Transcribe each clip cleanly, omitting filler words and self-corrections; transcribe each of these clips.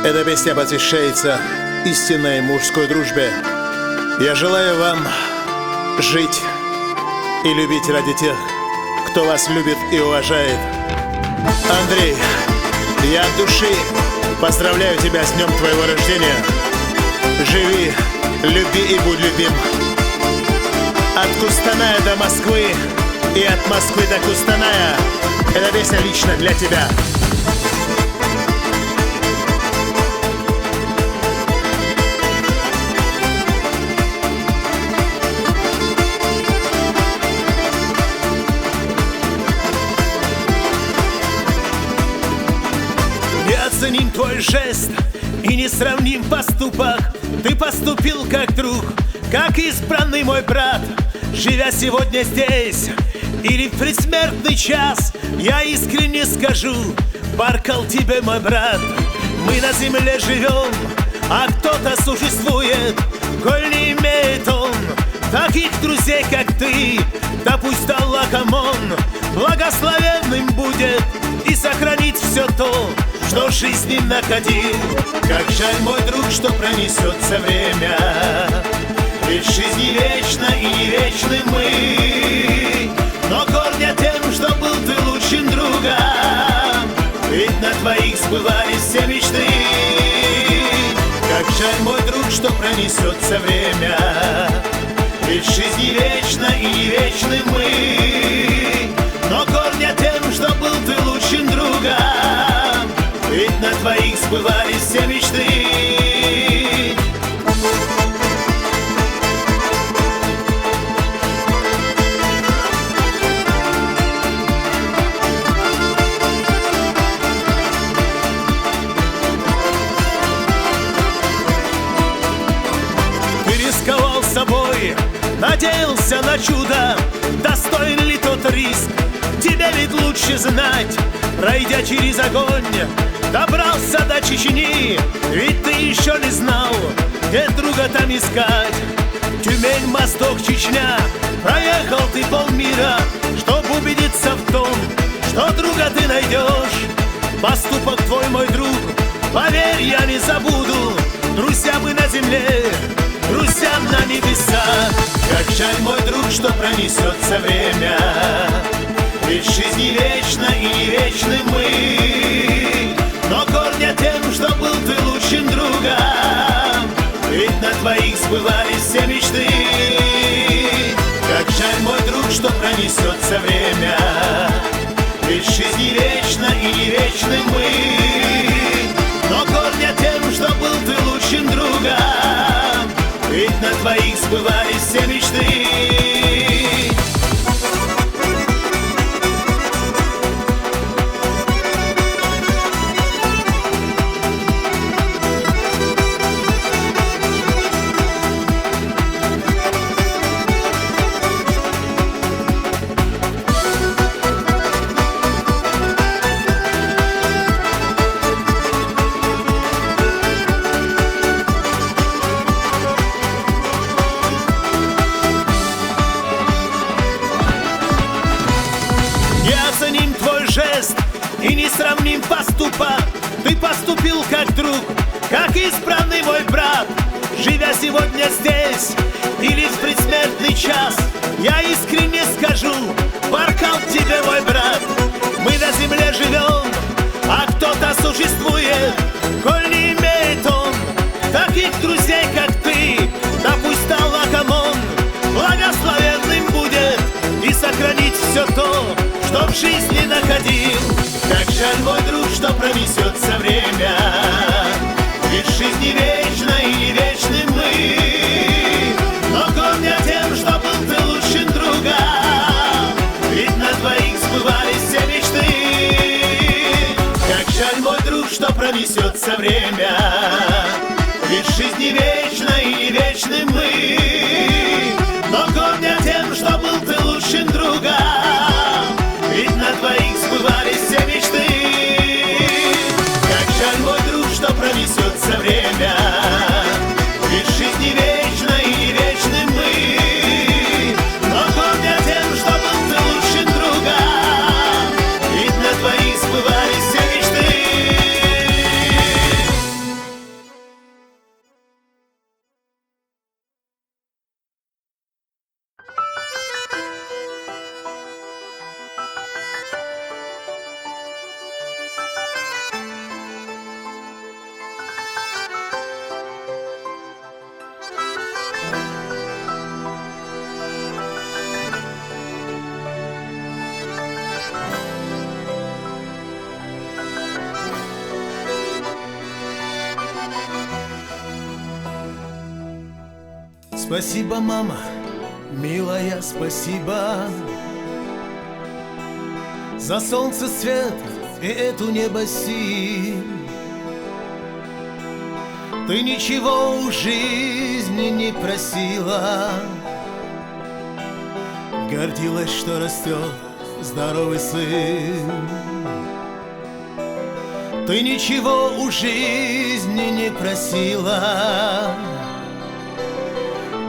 Эта песня посвящается истинной мужской дружбе. Я желаю вам жить и любить ради тех, кто вас любит и уважает. Андрей, я от души поздравляю тебя с днем твоего рождения. Живи, люби и будь любим. От Кустаная до Москвы и от Москвы до Кустаная. Эта песня лично для тебя. Неоценим твой жест и несравним поступок. Ты поступил как друг, как избранный мой брат. Живя сегодня здесь или в предсмертный час, я искренне скажу: Баркал тебе, мой брат. Мы на земле живем, а кто-то существует, коль не имеет он таких друзей, как ты. Да пусть Аллах Амон благословенным будет и сохранит все то, что в жизни находил. Как жаль, мой друг, что пронесется время, ведь жизнь не вечна и не вечны мы. Но гордя тем, что был ты лучшим другом, ведь на твоих сбывались все мечты. Как жаль, мой друг, что пронесется время, ведь жизнь не вечна и не вечны мы. Но гордя тем, что был ты лучшим другом, ведь на твоих сбывались все мечты. Ты рисковал собой, надеялся на чудо. Достоин ли тот риск? Тебе ведь лучше знать. Пройдя через огонь, добрался до Чечни, ведь ты еще не знал, где друга там искать. Тюмень, Восток, Чечня, проехал ты полмира, чтоб убедиться в том, что друга ты найдешь. Поступок твой, мой друг, поверь, я не забуду. Друзья мы на земле, друзья на небесах. Как жаль, мой друг, что пронесется время, ведь жизнь не вечна и не вечны мы. Но гордя тем, что был ты лучшим другом, ведь на твоих сбывались все мечты. Как жаль, мой друг, что пронесется время, ведь жизнь не вечна и не вечны мы. Но гордя тем, что был ты лучшим другом, ведь на твоих сбывались все мечты. Оценим твой жест и не сравним поступок. Ты поступил как друг, как избранный мой брат. Живя сегодня здесь или в предсмертный час, я искренне скажу: Баркал тебе, мой брат. Мы на земле живем, а кто-то существует, коль не имеет он таких друзей, как ты. Да пусть Аллах Амон благословенным будет и сохранит все то, что в жизни находил. Как жаль, мой друг, что пронесется время, ведь жизнь не вечна и не вечны мы. Но гордя тем, что был ты лучшим другом, ведь на твоих сбывались все мечты. Как жаль, мой друг, что пронесется время, ведь жизнь не вечна и не вечны мы. Но гордя тем, что был ты лучшим другом, ведь на твоих сбывались все мечты. Как жаль, мой друг, что пронесется время, ведь жизнь не вечна. Спасибо, мама, милая, спасибо за солнце, свет и эту небосим. Ты ничего у жизни не просила, гордилась, что растет здоровый сын. Ты ничего у жизни не просила,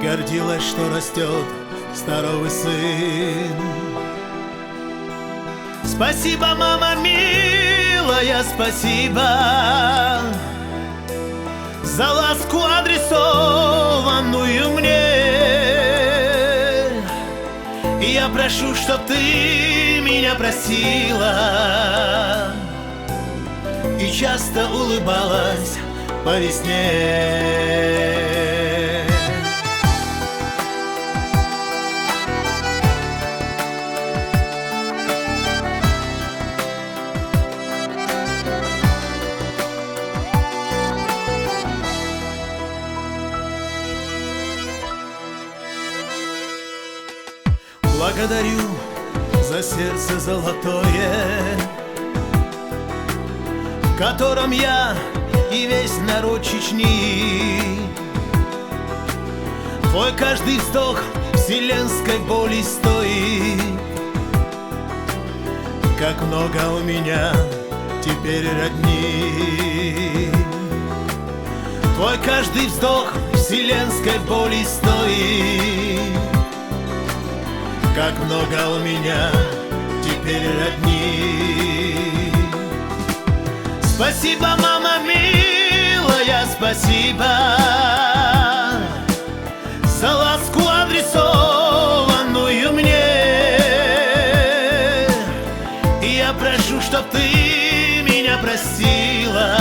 гордилась, что растет здоровый сын. Спасибо, мама милая, спасибо за ласку, адресованную мне. И я прошу, чтоб ты меня простила и часто улыбалась по весне. Благодарю за сердце золотое, в котором я и весь народ Чечни. Твой каждый вздох вселенской боли стоит. Как много у меня теперь родни. Твой каждый вздох вселенской боли стоит. Как много у меня теперь родни. Спасибо, мама милая, спасибо за ласку, адресованную мне. И я прошу, чтоб ты меня простила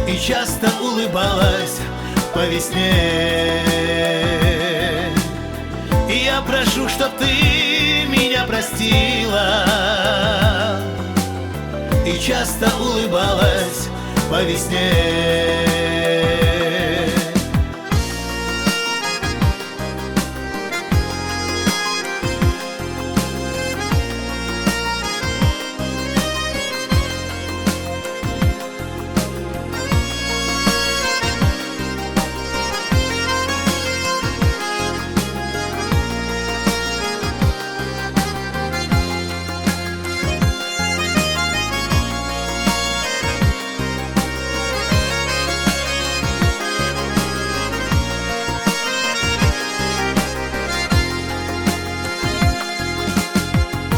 и часто улыбалась по весне. И я прошу, чтоб ты меня простила и часто улыбалась по весне.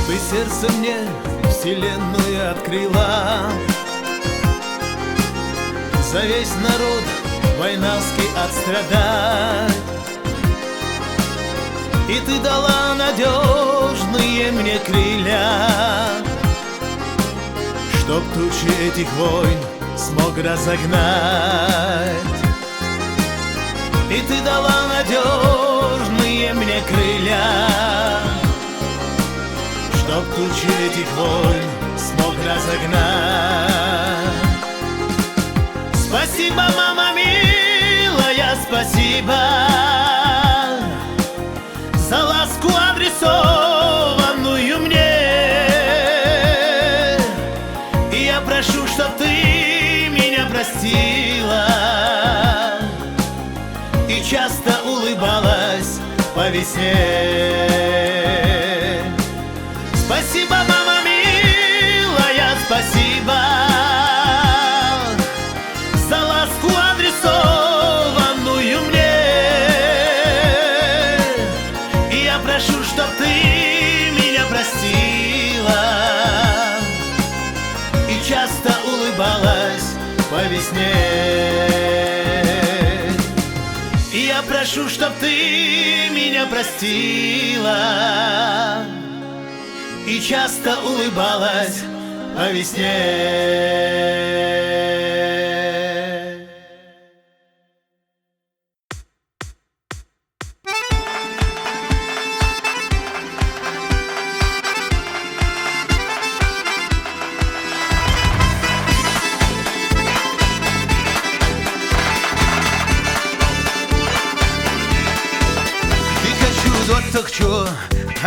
Ты сердце мне вселенную открыла, за весь народ войнавский отстрадать. И ты дала надежные мне крылья, чтоб тучи этих войн смог разогнать. И ты дала надежные мне крылья, чтоб тучи этих войн смог разогнать. Спасибо, мама милая, спасибо за ласку, адресованную мне. И я прошу, чтоб ты меня простила и часто улыбалась по весне. Спасибо, мама милая, спасибо за ласку, адресованную мне. И я прошу, чтоб ты меня простила и часто улыбалась по весне. И я прошу, чтоб ты меня простила и часто улыбалась по весне.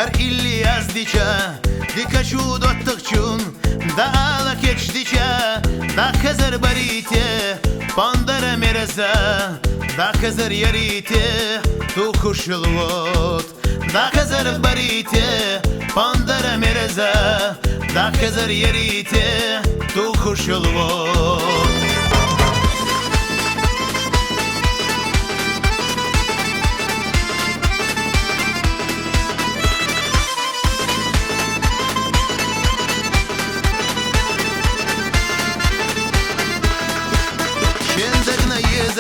Her illi yazdıça Dikaçu dottukçun Dağla keçdiça Da kızır barite Pandara mereza Da kızır yarite Tu kuşulvot Da kızır barite Pandara mereza Da kızır yarite Tu kuşulvot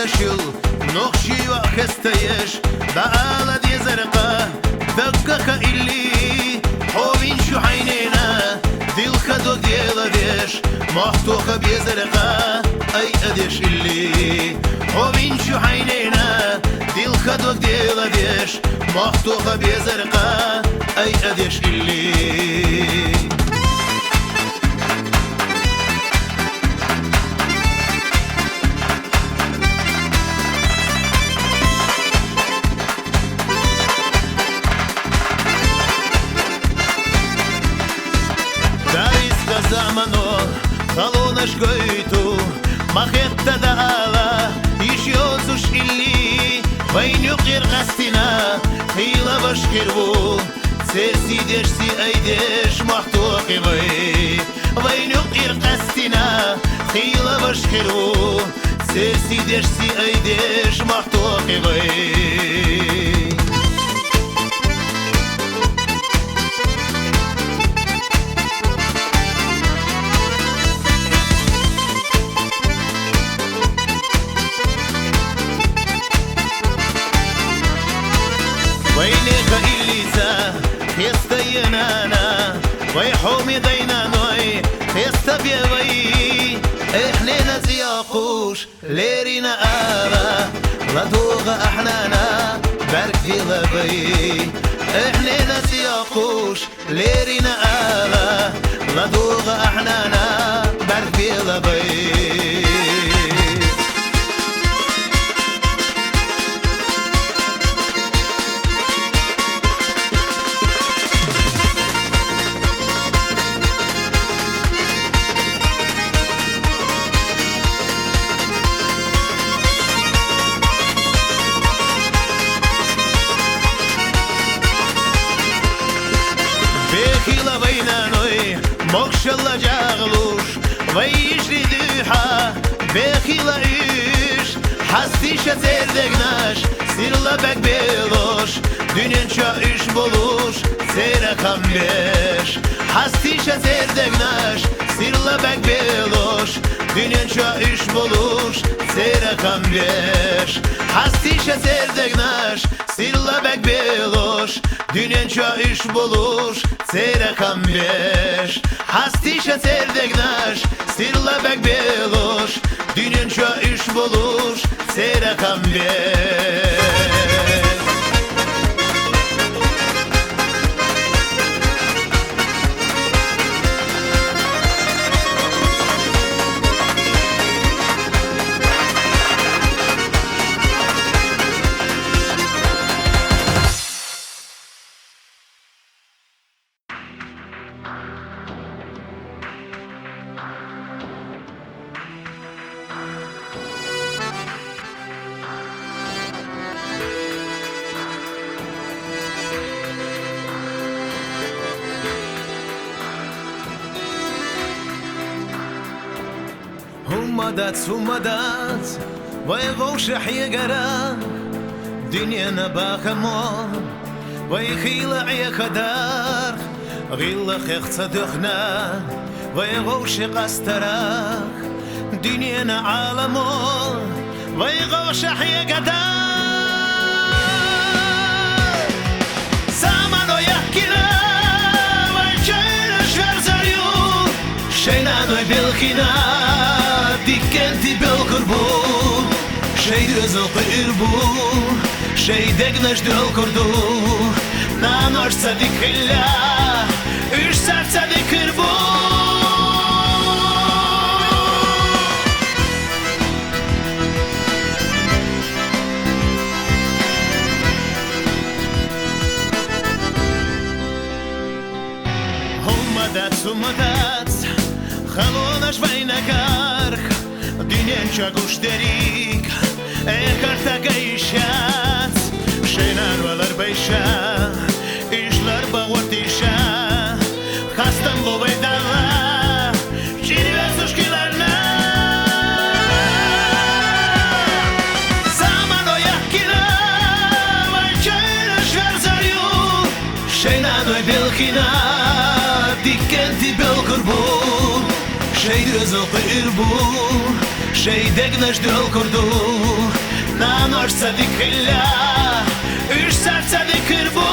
شو نقشي وخستيش بقالة دي زرقاء دقة اللي حوين شو عينينا دي الخدو ديلا ديش محطوخة بيزرقاء اي اديش اللي حوين شو عينينا دي الخدو ديلا ديش محطوخة بيزرقاء اي اديش اللي Замано, колонаш гойту, махетта да ала, еще суш илли, войню киркастина, хила башкирву, серси дешси айдеш махтуки вай, войню киркастина, хила башкирву, серси дешси айдеш махтуки вай. وينك إليسا خيستا ينانا ويحومي دينانوي خيستا بيوي إحنا زياقوش ليرينا آلا لدوغا أحنانا بارك في لبي إحنا زياقوش ليرينا آلا لدوغا أحنانا بارك في لبي مقشل جاغلوش ويجري دوحة بخيلة إيش حستيش زردقناش سيرلا بك بيلوش دنيا شا إيش بولوش سيرا خمبيش حستيش زردقناش سيرلا بك بيلوش دنيا شا إيش بولوش سيرا خمبيش حستيش زردقناش سيرلا بك بيلوش دنيا شا إيش بولوش سيرا خمبيش Hastişe serdegnaş, sirla bek beloş, dünyanca iş buluş, seyre kambeş. Humadat, vay gaushah yegara, dunyana bakhamon, vay khila yakadar, ghilla khixtsadukhna, vay gaush qastarach, dunyana alamon, vay gaushah yegara. Samano yakina, vay chayna shverzaryu, shayna noy bilkhina. ديكنتي بالقربو شي رزق قربو شي دقنش دول كردو نانوش صديق الله ايش صار صديق قربو Umadac, халонаш вайнакарх, диненча гуштерик, картага ишац, шенарвалар байша, ишлар багортиша, хастам ловайдала, жирвязушкиларна. Заманоякина, вайчайна шварзарю, шенаной белкина. Dikenti bel kurbu, şey rızıl qirbu, şey degnaş döl kurdu, nanoş sadik illa, üç sert sadik qirbu.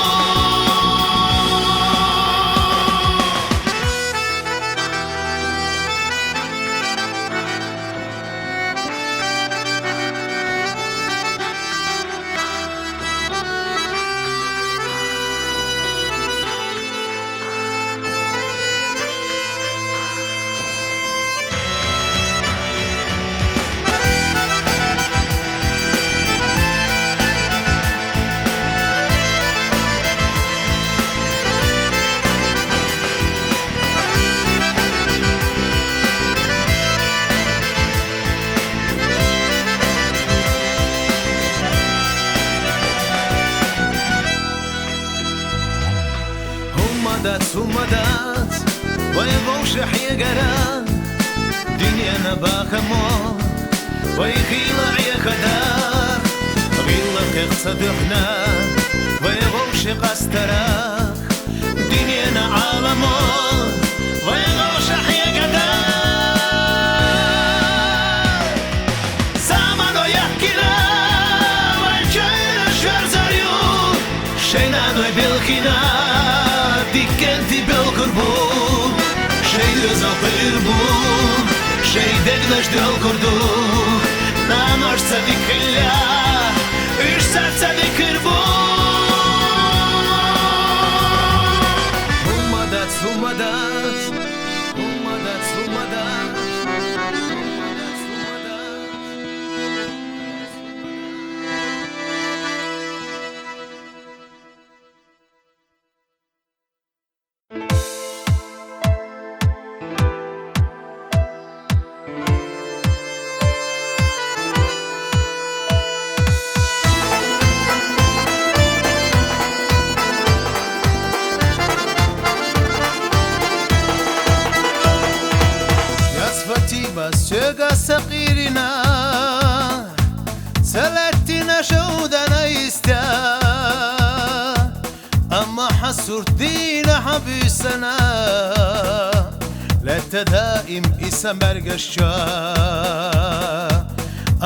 Sumadat, vay gaushah yagaran, dinyana bakamo, vay khila ya khadar, ghilla khsadkhna, vay gaush qastarak, dinyana alamo, vay gaushah yagaran. Zamano yakila, vay chayna shvarzaryu, shenano bilkhina. Dikenti bel kurbu, şey rızal qirbu, şey degnaş döl kurdu, nanoş sadik illa, üç sert sadik qirbu. Ummadat, ummadat, ummadat, ummadat. Sega saqirina Salatina shawdana ista Amma hasurtina habisana La tadaim isa margasha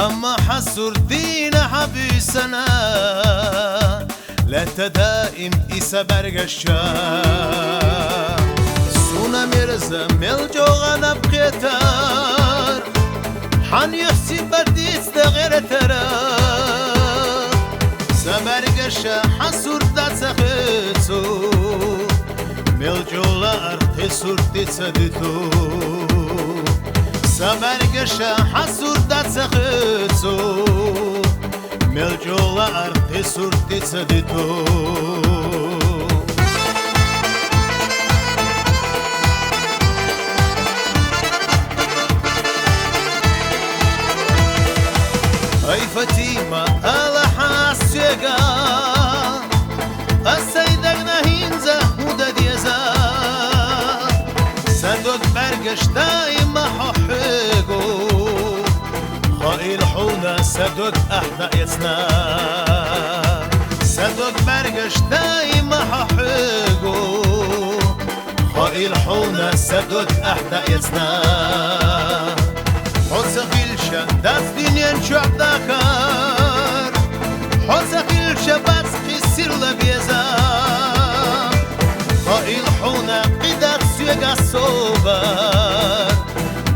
Amma hasurtina habisana La tadaim isa margasha Suna mirza miljoğana bqetar حن يحسي بديس غير ترى سمرقشة حسور دا سخيتو ملجولار تسور تسدتو سمرقشة حسور دا سخيتو ملجولار تسور تسدتو أي فتيمة ألا حاسيقا السيدك نهينزا ودا ديزا سندوك برقش دايما ححيقو خائل حونا سندوك أحنا يسنا سندوك برقش دايما ححيقو خائل حونا سندوك أحنا يسنا حسخيلشا داس دنيان شعب داكار حسخيلشا بس خسر لبيزا خائل حونا قدر سيقا صوبار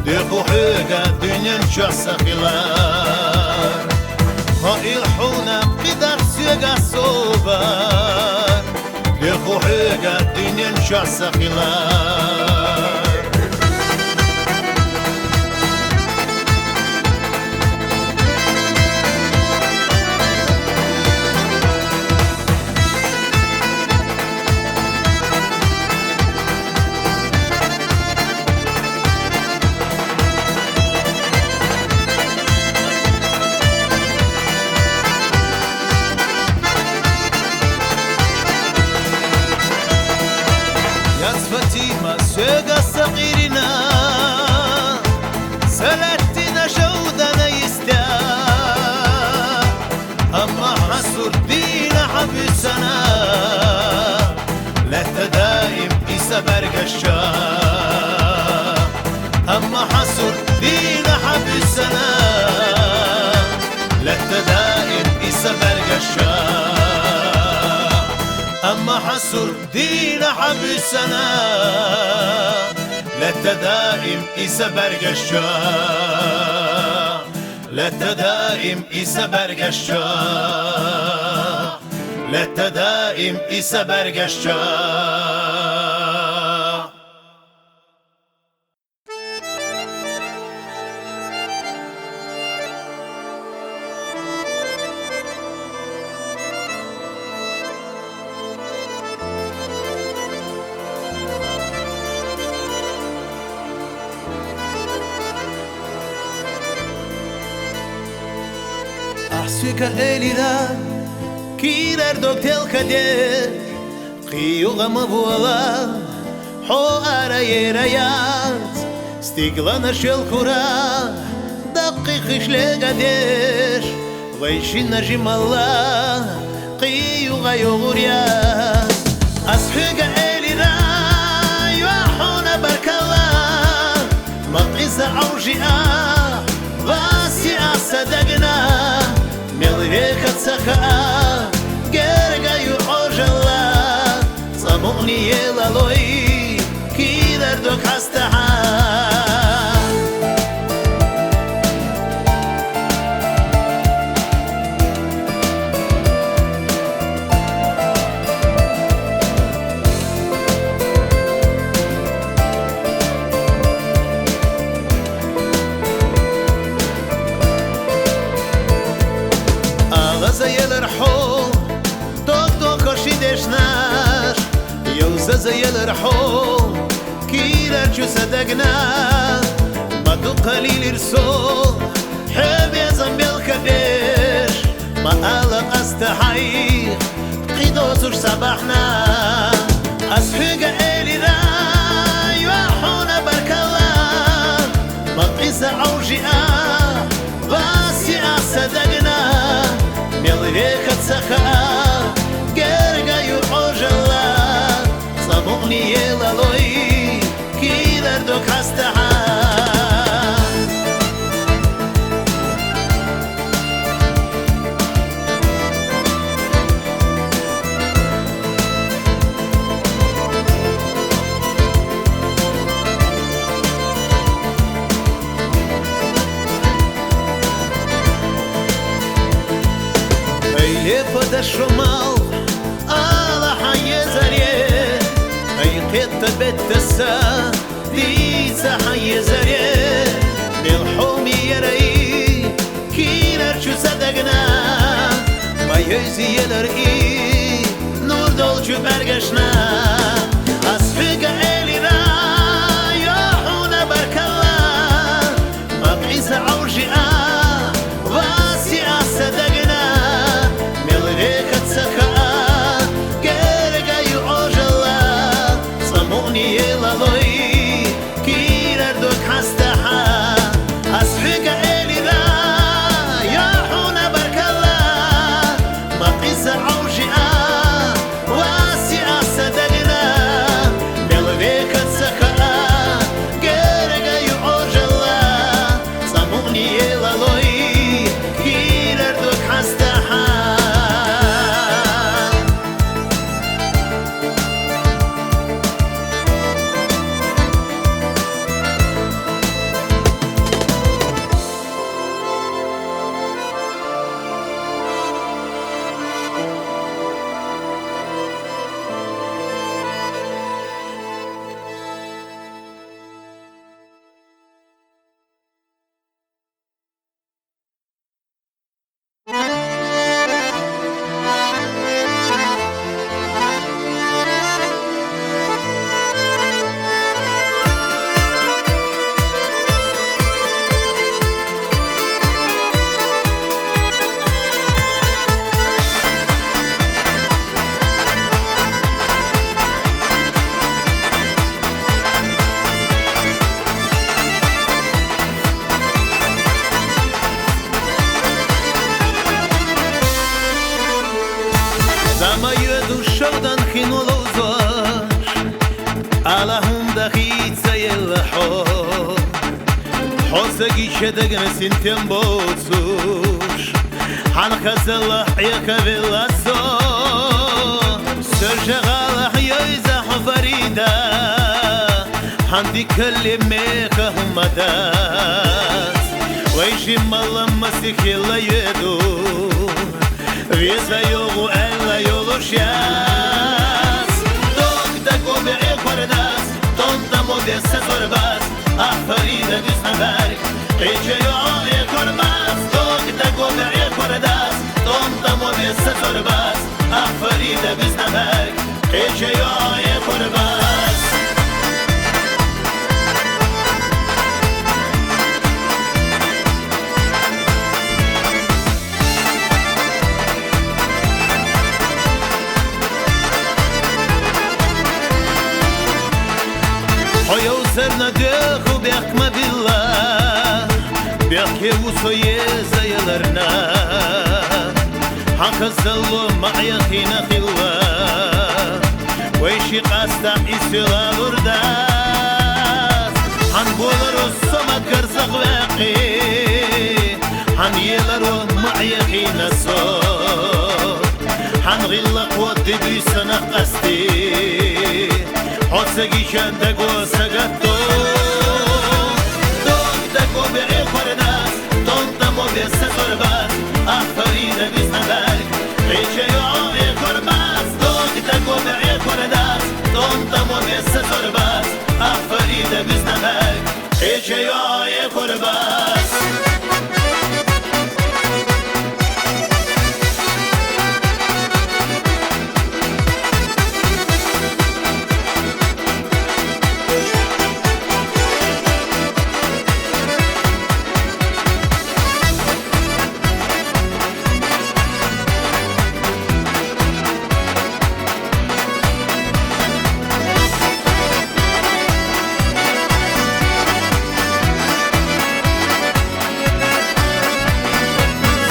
ديقو حيقا دنيان شعب سخيلار خائل حونا قدر سيقا صوبار ديقو حيقا دنيان شعب سخيلار سيغا صغيرنا سلتنا جودنا يستا أما حصر دينا حبسنا لا تدائم إسا برقشا أما حصر دينا حبسنا لا تدائم إسا برقشا أما حصر دينا حبسنا لا تدائم إسا برقشا لا تدائم إسا برقشا لا تدائم إسا برقشا Asfika elida kirer doktel kader Qiyuga mavula ho ara yerayat Stiglana shel kura daqiq ishlegader Vaishina jimalla qiyuga yoguriat Asfika elida yuahuna barkalla Maqisa awjia Vasi asadagna مليك تسخاء جرجا يعجلا صموني يلا لوي كيدر دوك حستها زي الرحو دوك دوك شيدش ناش يوزا زي الرحو كيرا شو صدقنا ما دو قليل رسو حب يا زنبي الكبير ما قالك استحي قيدوتوش صباحنا أسفق إلي ذا يوحونا برك الله ما قيسا عوجئا باسي أصدقنا مليك تسخاء جرجا يعجلا صموني يلا لوي كيدر دوك حستها يفد الشمال على حي زريه أي قطة بتسا ديسا حي زريه بالحومي يري كينر شو صدقنا ما يزي يلرقي نور دول شو برقشنا أصفق إلي ذا يوحونا برك الله ما قيس عوجئا واسي أصدقنا مليك تسخاء جرجا يعجلا صموني يلا لوي كيرر دوك حستها أصفق إلي ذا يوحونا برك الله ما قيس عوجئا واسي أصدقنا دخيت يلحو حوسكي شدق نسنتم بوتوش عن خزل حيك بالاسو سرشغال حيزة فريدة عندي كلمة همدات ويشي مالا مسيح يلا يدو Visa yolu ella yolu şans Dok da gobe ekvardas Tonta modessa zorbas Ah Farida düznaberk Ece yol ekormaz Dok da gobe ekvardas Tonta modessa zorbas Ah Farida düznaberk Ece yol ekormaz Серна деху бяхма билла Бяхе усое заяларна Ханхазалло мая хина хилла Вейши қаста исила лурдас Хан боларо сома карсақ вәқи Хан еларо мая хина со Хан ғилла қуатты бүйсана қасти Отсаги шанда госагато Док да гобе эквардас Тонта мобеса зорбас Ах Фарида Виснаберг Рече йо экварбас Док да гобе эквардас Тонта мобеса зорбас Ах Фарида Виснаберг Рече йо экварбас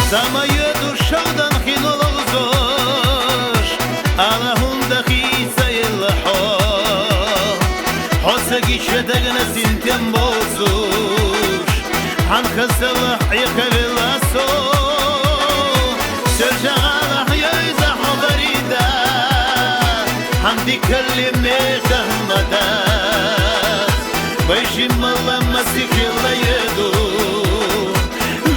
Самая душадан хинолог зош Аллахунда хиса еллахо Хосаги шадагна синтем бозуш Хан хасалах якавиласо Сержагалах яйза хабарида Хан дикалиме хахмадат Байшим алла масих елла еду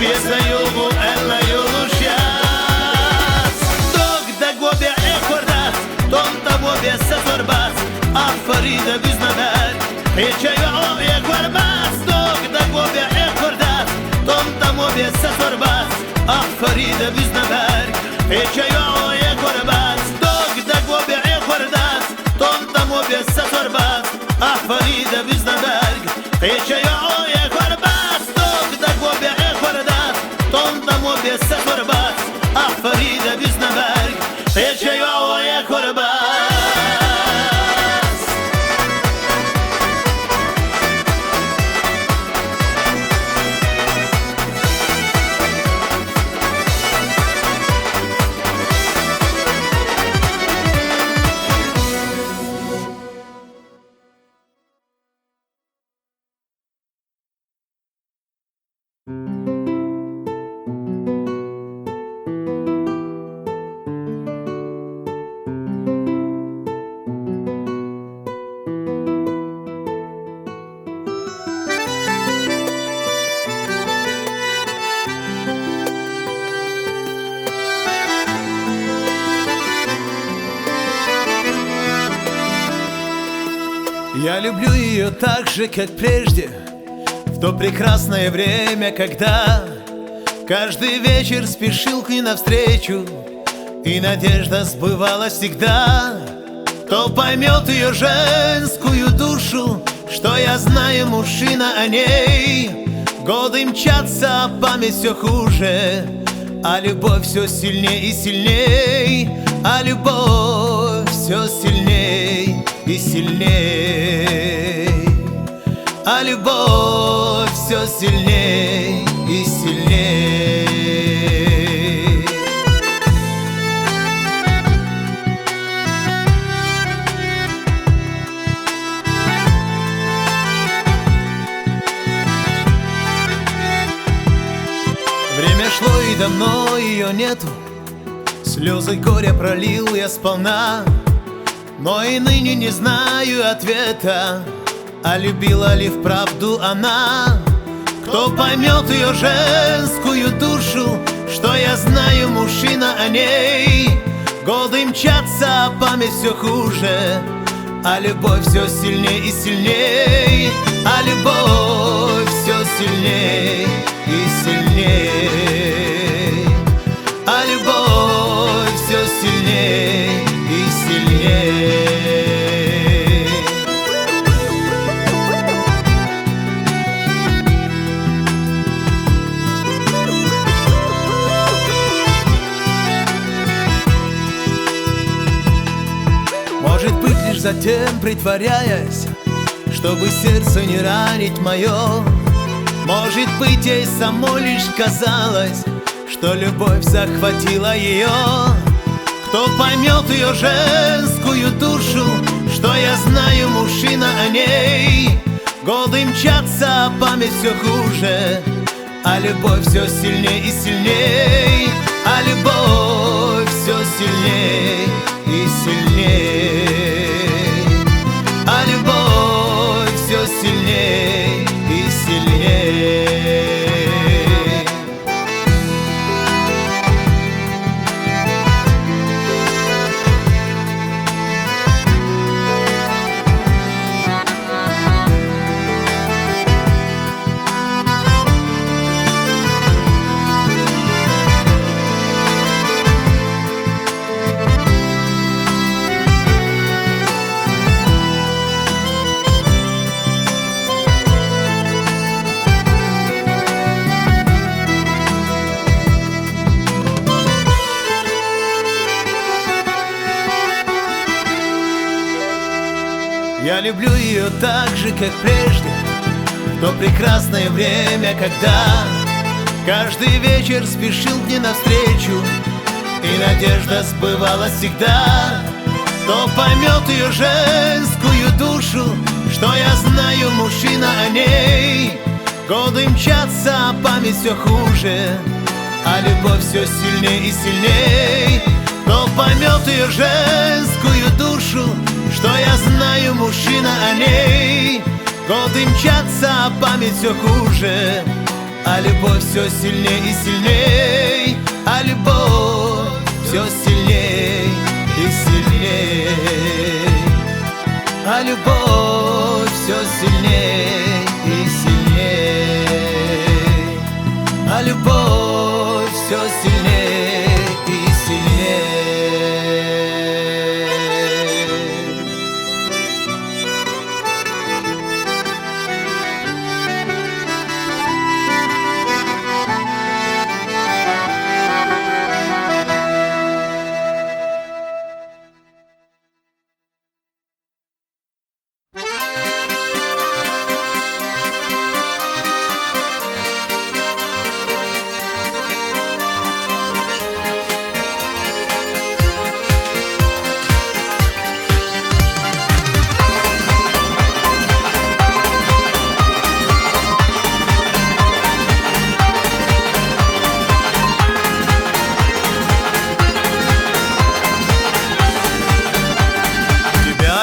Веса йогу элла йогу шас Док да гобе эквардас Тонта мобеса зорбас Ах Фарида Визнаберг Ече йогу экварбас Док да гобе эквардас Тонта мобеса зорбас Ах Фарида Визнаберг Ече йогу экварбас Док да гобе эквардас Тонта мобеса зорбас Ах Фарида Визнаберг Ече йогу экварбас Док да гобе эквардас Tonta mobessa zorbas Ah Farida Viznaberg Ece yao ekorbas Я люблю ее так же, как прежде, в то прекрасное время, когда каждый вечер спешил к ней навстречу, и надежда сбывалась всегда. Кто поймет ее женскую душу, что я знаю, мужчина о ней. Годы мчатся, а память все хуже, а любовь все сильней и сильней, а любовь все сильней и сильней, а любовь все сильней и сильней. и давно ее нету. Слезы горя пролил я сполна, но и ныне не знаю ответа, а любила ли вправду она? Кто поймет ее женскую душу, что я знаю, мужчина о ней? Годы мчатся, а память все хуже, а любовь все сильней и сильней, а любовь все сильней и сильней, а любовь все сильней и сильней. Может быть, лишь затем притворяясь, чтобы сердце не ранить мое. Может быть, ей самой лишь казалось, что любовь захватила ее. Кто поймет ее женскую душу, что я знаю, мужчина о ней? Годы мчатся, а память все хуже, а любовь все сильней и сильней, а любовь все сильней и сильней, а любовь все сильней и сильней. Я люблю ее так же, как прежде, в то прекрасное время, когда каждый вечер спешил к ней навстречу, и надежда сбывалась всегда. Кто поймет ее женскую душу, что я знаю, мужчина о ней? Годы мчатся, а память все хуже, а любовь все сильней и сильней. Кто поймет ее женскую душу, что я знаю, мужчина о ней? Годы мчатся, а память все хуже, а любовь все сильней и сильней, а любовь все сильней и сильней, а любовь все сильней и сильней, а любовь все сильней и сильней.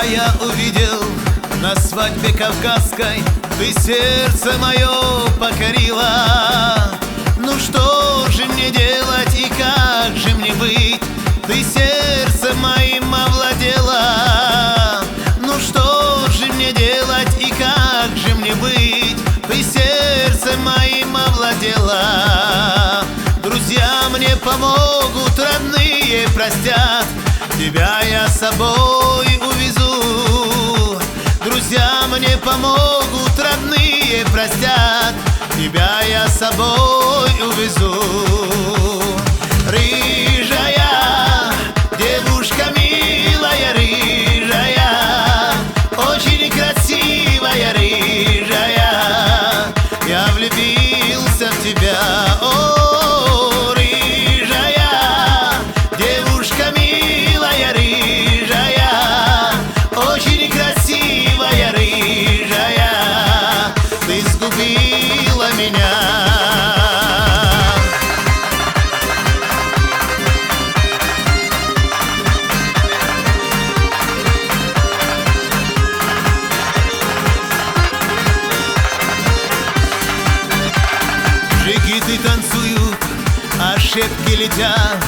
Я увидел на свадьбе кавказской, ты сердце мое покорила. Ну что же мне делать и как же мне быть? Ты сердцем моим овладела. Ну что же мне делать и как же мне быть? Ты сердцем моим овладела. Друзья мне помогут, родные простят, тебя я с собой увезу. Друзья мне помогут, родные простят, тебя я с собой увезу. Рыжая, девушка милая, рыжая, очень красивая, рыжая, я влюбился в тебя. О, рыжая, девушка милая, рыжая, очень красивая, рыжая, ты сгубила меня. танцуют, а шепки летят,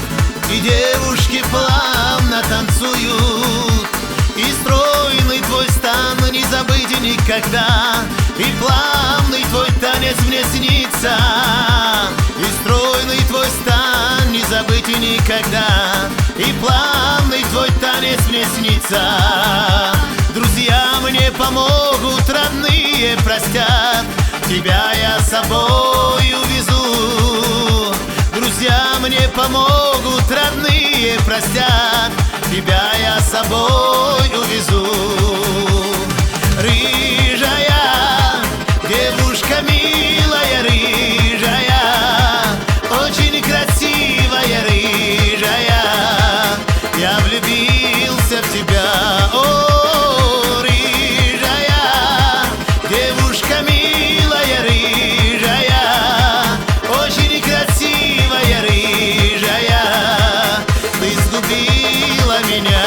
и девушки плавно танцуют. И стройный твой стан не забыть никогда, и плавный твой танец мне снится. И стройный твой стан не забыть никогда, и плавный твой танец мне снится. Друзья мне помогут, родные простят, тебя я с собой увезу. Друзья мне помогут, родные простят, тебя я с собой увезу. Рыжая, девушка милая, рыжая, очень красивая, рыжая, я влюбился в тебя. О, рыжая, девушка милая, рыжая, очень красивая, рыжая, ты сгубила меня.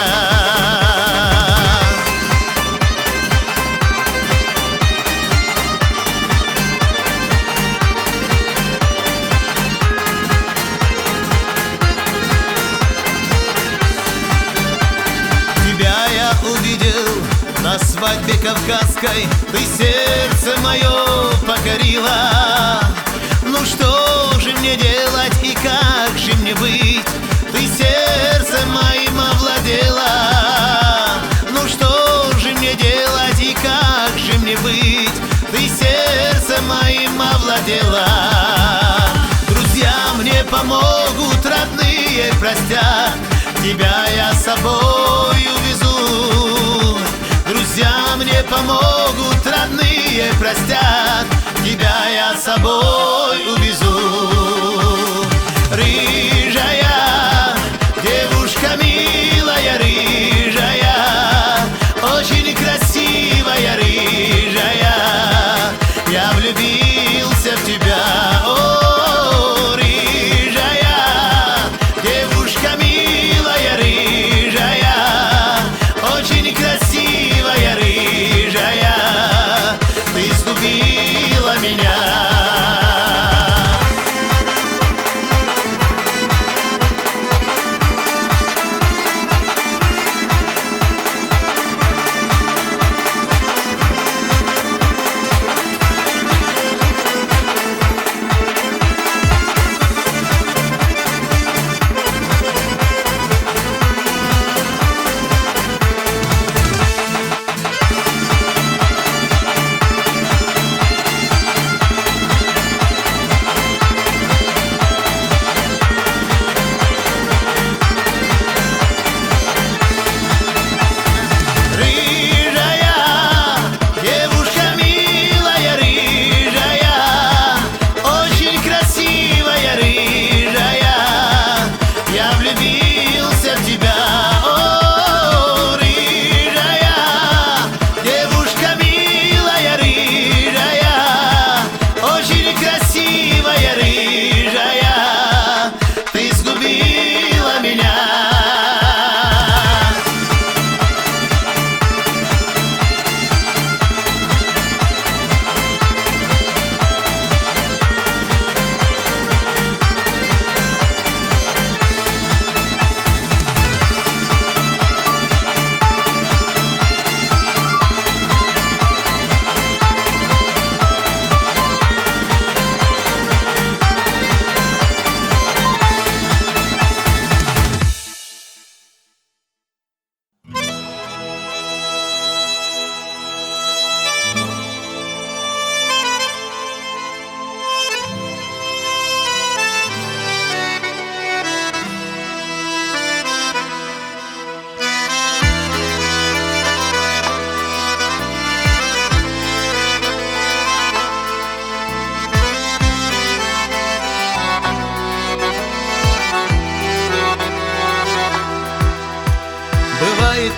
На свадьбе кавказской ты сердце мое покорила. Ну что же мне делать и как же мне быть? Ты сердцем моим овладела. Ну что же мне делать и как же мне быть? Ты сердцем моим овладела. Друзья мне помогут, родные простят, тебя я с собой увезу. Друзья мне помогут, родные простят, тебя я с собой увезу. Рыжая, девушка милая, рыжая, очень красивая, рыжая, я влюбился в тебя. О, рыжая, девушка милая, рыжая, очень красивая, рыжая, ты сгубила меня.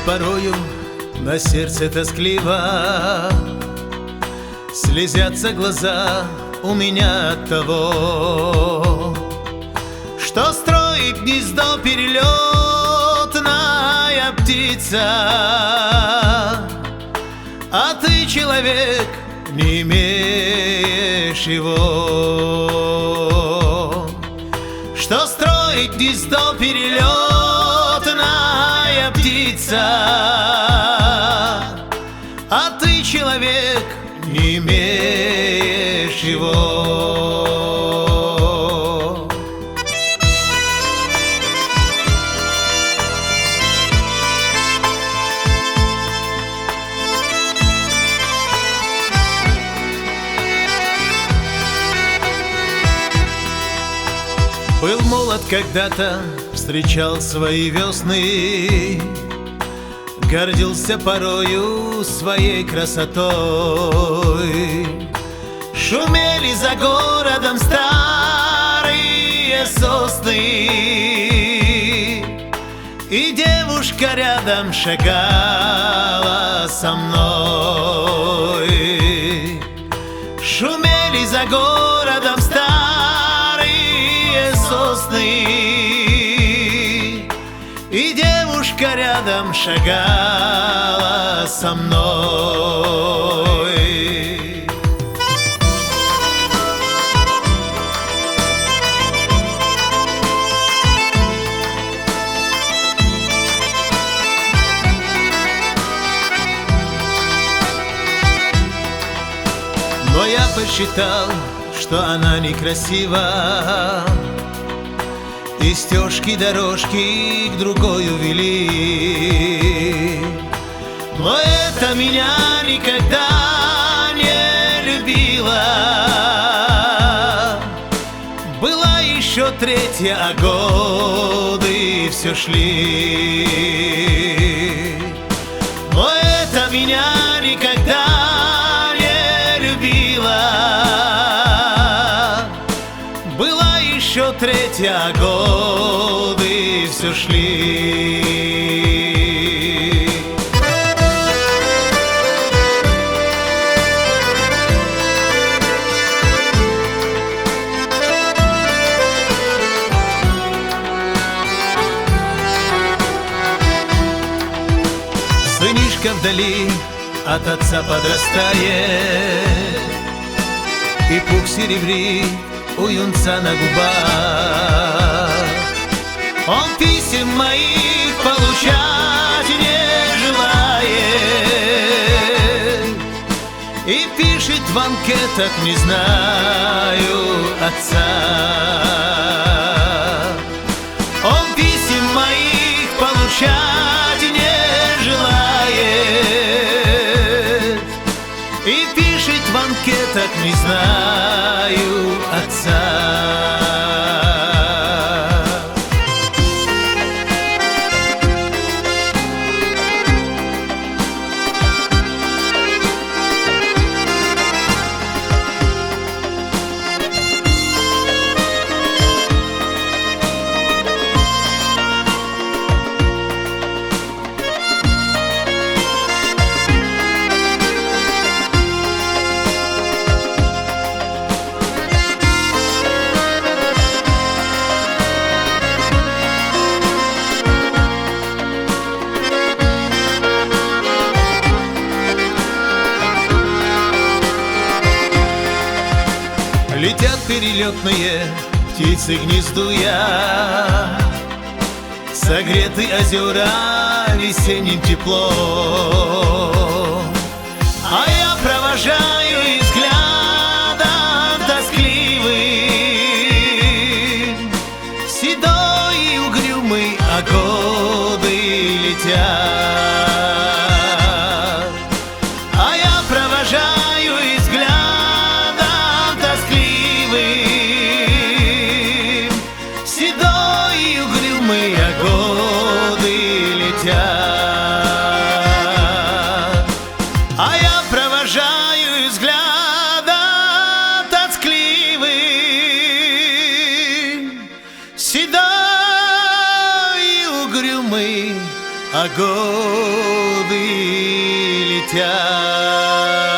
Порою на сердце тоскливо, слезятся глаза у меня от того, что строит гнездо перелетная птица, а ты, человек, не имеешь его. ведь гнездо перелетная птица, а ты человек, не имеешь его. Был молод когда-то, встречал свои весны, гордился порою своей красотой. Шумели за городом старые сосны, и девушка рядом шагала со мной. Шумели за городом старые сосны, и девушка рядом шагала со мной. Но я посчитал, что она некрасива, и стежки дорожки к другой увели. Но это меня никогда не любила. Была еще третья, а годы все шли. Но это меня никогда не любила. Была еще третья, а годы все шли. Сынишка вдали от отца подрастает, и пух серебрит у юнца на губах. Он писем моих получать не желает, и пишет в анкетах: не знаю отца. Он писем моих получать не желает, и пишет в анкетах: не знаю отца. Летят перелетные птицы гнездуя, согреты озера весенним теплом. А я провожаю их взглядом тоскливым, седой и угрюмый, а годы летят. А я провожаю их взглядом тоскливым, седой и угрюмый, а годы летят. А я провожаю взглядом тоскливым, седой и угрюмый, а годы летят.